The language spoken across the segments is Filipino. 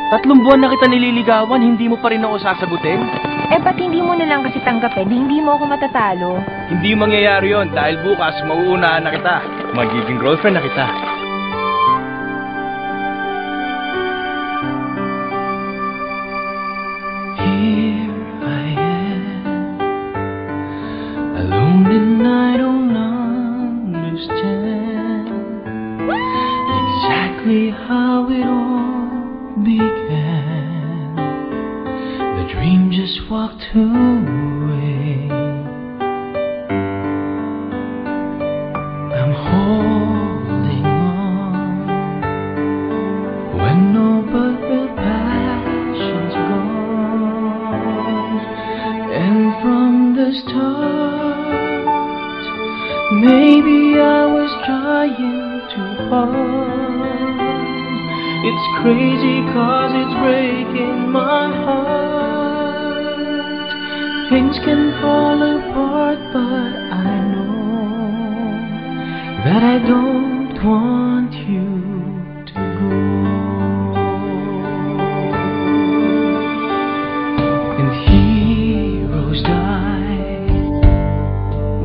3 buwan na kita nililigawan, hindi mo pa rin ako sasagutin? Eh, ba't hindi mo na lang kasi tanggapin? Hindi mo ako matatalo. Hindi mangyayari yon dahil bukas mauunahan na kita. Magiging girlfriend na kita. Here I am, alone and I don't understand exactly how it all began. The dream just walked away. I'm holding on when no but the passion's gone. And from the start, maybe I was trying too hard. It's crazy 'cause it's breaking my heart. Things can fall apart, but I know that I don't want you to go. And heroes die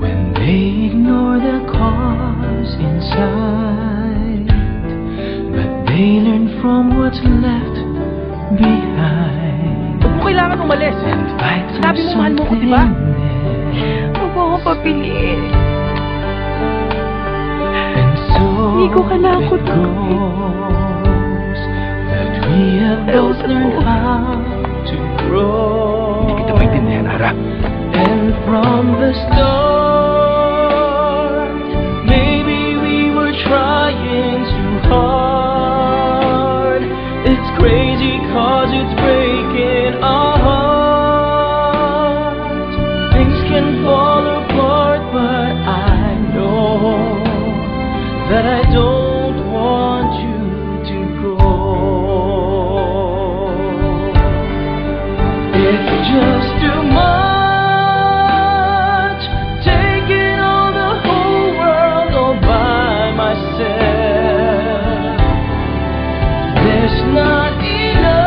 when they ignore the cause inside, but they learn from what's left behind. Huwag mo kailangan umalis. And fight for Sabi mo, mahal mo ko, diba? something else. Huwag mo ako papiliin. And so Hindi ko kailangan it ko to. goes that we have both learned how to grow. Hindi kita maintindihan, Ara. And from the start, maybe we were trying too hard. It's crazy 'cause it's breaking our hearts. Things can fall apart, but I know that I don't want you to go. It's just too much, taking on the whole world all by myself. There's not enough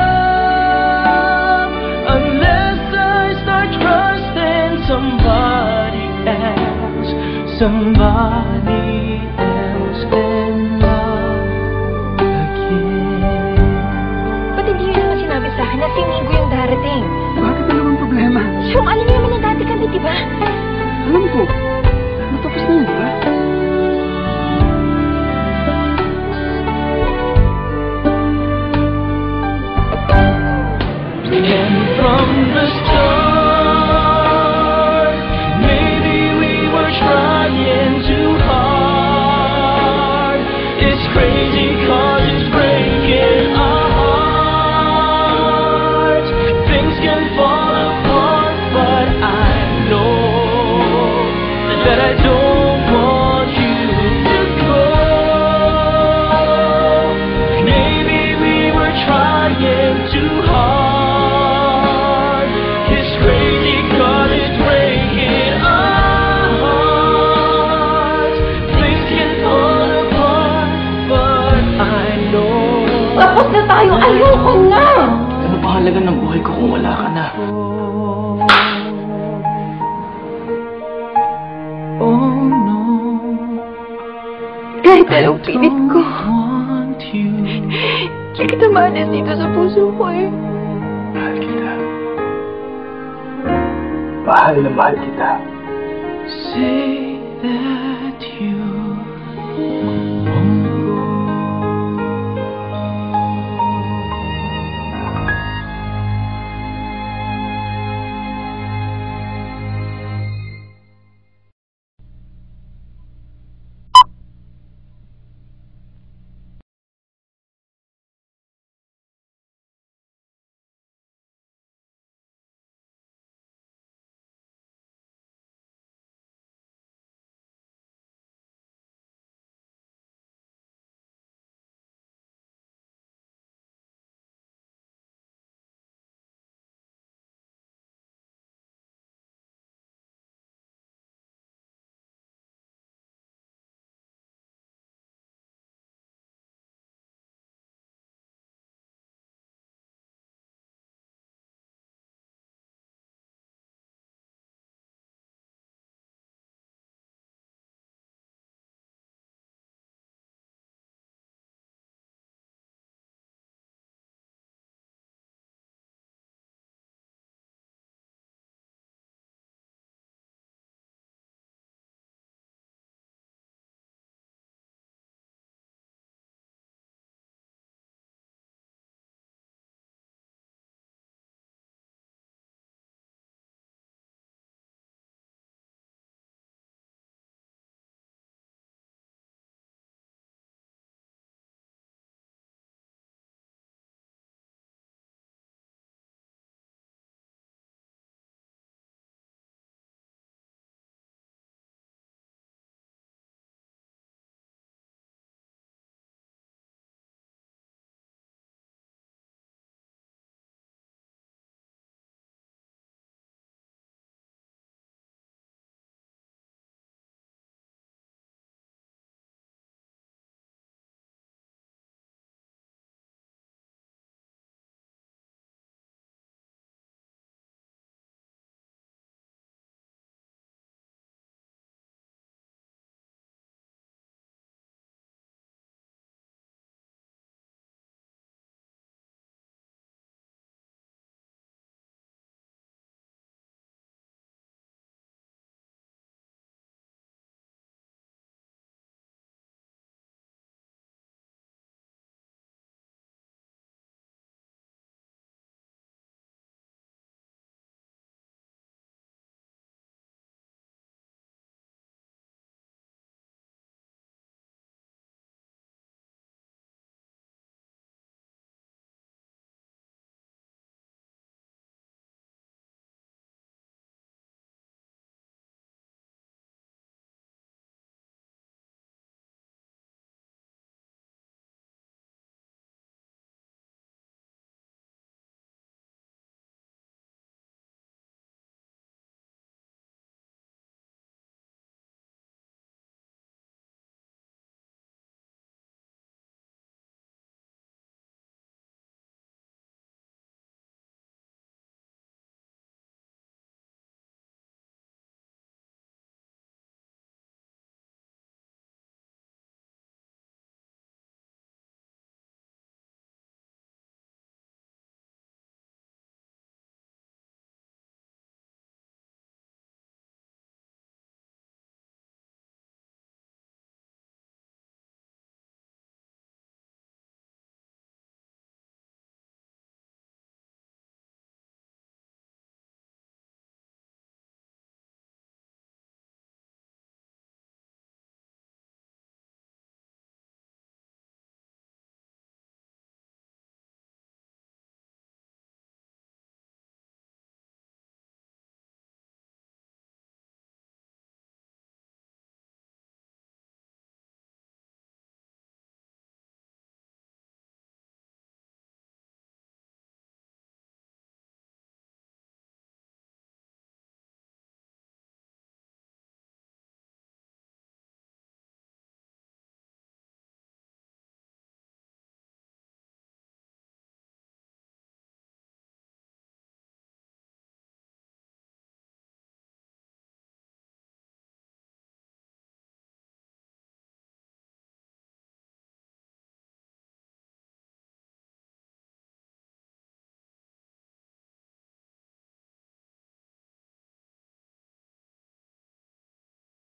unless I start trusting somebody else, somebody else and love again. Ba't hindi nyo naman sinabi sa akin na si Minggo yung darating? Bakit na naman problema? Yung alam niyo naman na dati kami, di ba? Alam ko. Natapos na yun, di ba? And from the start, maybe we were trying too hard. It's crazy 'cause it's breaking our hearts. Things can fall apart, but I know that I don't want you to go. Maybe we were trying too hard. It's crazy 'cause it's breaking our hearts. Things can fall apart, but I know. Tapos na tayo! Ayoko na! Ano pa halaga ng buhay ko kung wala ka na? Oh no, Kahit anong pilit ko, want you. hindi kita maalis dito sa puso ko eh. Mahal kita. Mahal na mahal kita. Say that